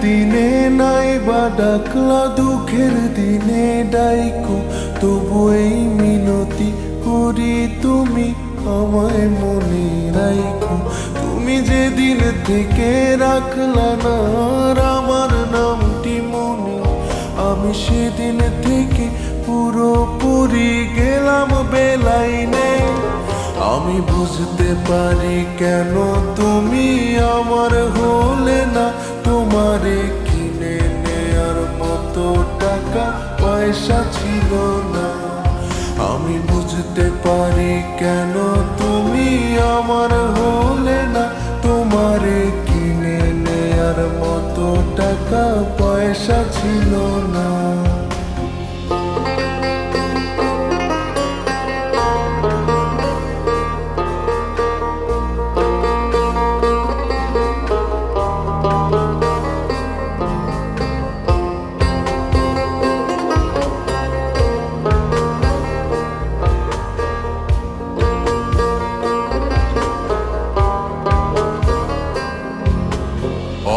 দিনে নাই বা ডাকলা, দুঃখের দিনে ডাইকো, তবু এই মিনতি করি তুমি আমায় মনে রাইখো। তুমি যেদিন থেকে রাখলা না আমার নামটি মনে, আমি সেদিন থেকে পুরোপুরি গেলাম বেলাইনে। আমি বুঝতে পারি কেন তুমি আমার হলে না, তোমারে কিনে নেয়ার মতো টাকা পয়সা ছিল না। আমি বুঝতে পারি কেন তুমি আমার হলে না, তোমারে কিনে নেয়ার মতো টাকা পয়সা ছিল না।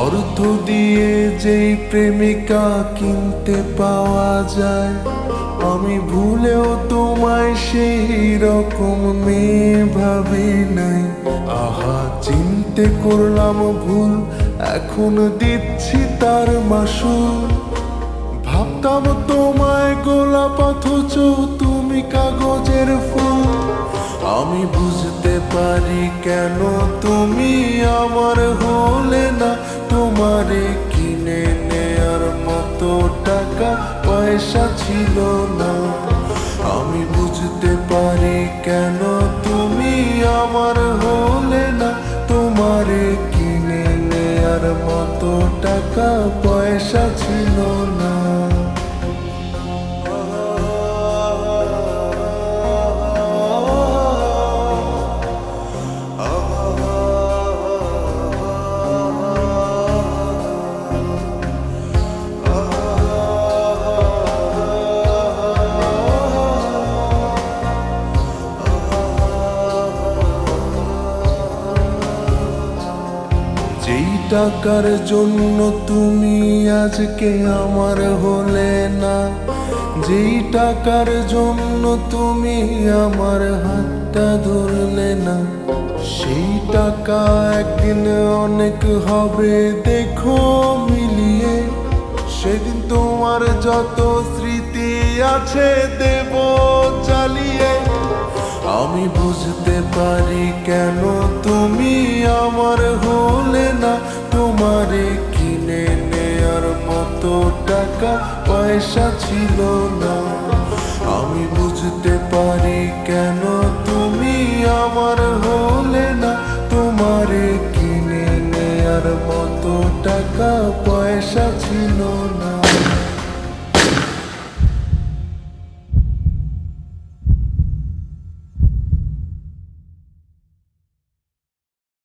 অর্থ দিয়ে যেই প্রেমিকা কিনতে পাওয়া যায়, আমি ভুলেও তোমায় সেই রকম মেয়ে ভাবি নাই। আহা চিনতে করলাম ভুল, এখন দিচ্ছি তার মাসুল। ভাবতাম তোমায় গোলাপ অথচ তুমি কাগজের ফুল। আমি বুঝতে পারি কেন তুমি আমার হলে না, তোমারে কিনে নেয়ার মতো টাকা পয়সা ছিল না। আমি বুঝতে পারি কেন তুমি আমার হলে না, তোমারে কিনে নেয়ার মতো টাকা পয়সা ছিল না। যেই টাকার জন্য তুমি আজকে আমার হলে না, যেই টাকার জন্য তুমি আমার হাতটা ধরলে না, সেই টাকা একদিন অনেক হবে দেখো মিলিয়ে। সেদিন তোমার যত স্মৃতি আছে দেব চালিয়ে। আমি বুঝতে পারি কেন তুমি আমার হলে না, তোমারে কিনে নেয়ার মতো টাকা পয়সা ছিল না। আমি বুঝতে পারি কেন তুমি আমার হলে না, তোমারে কিনে নেয়ার মতো টাকা পয়সা ছিল না।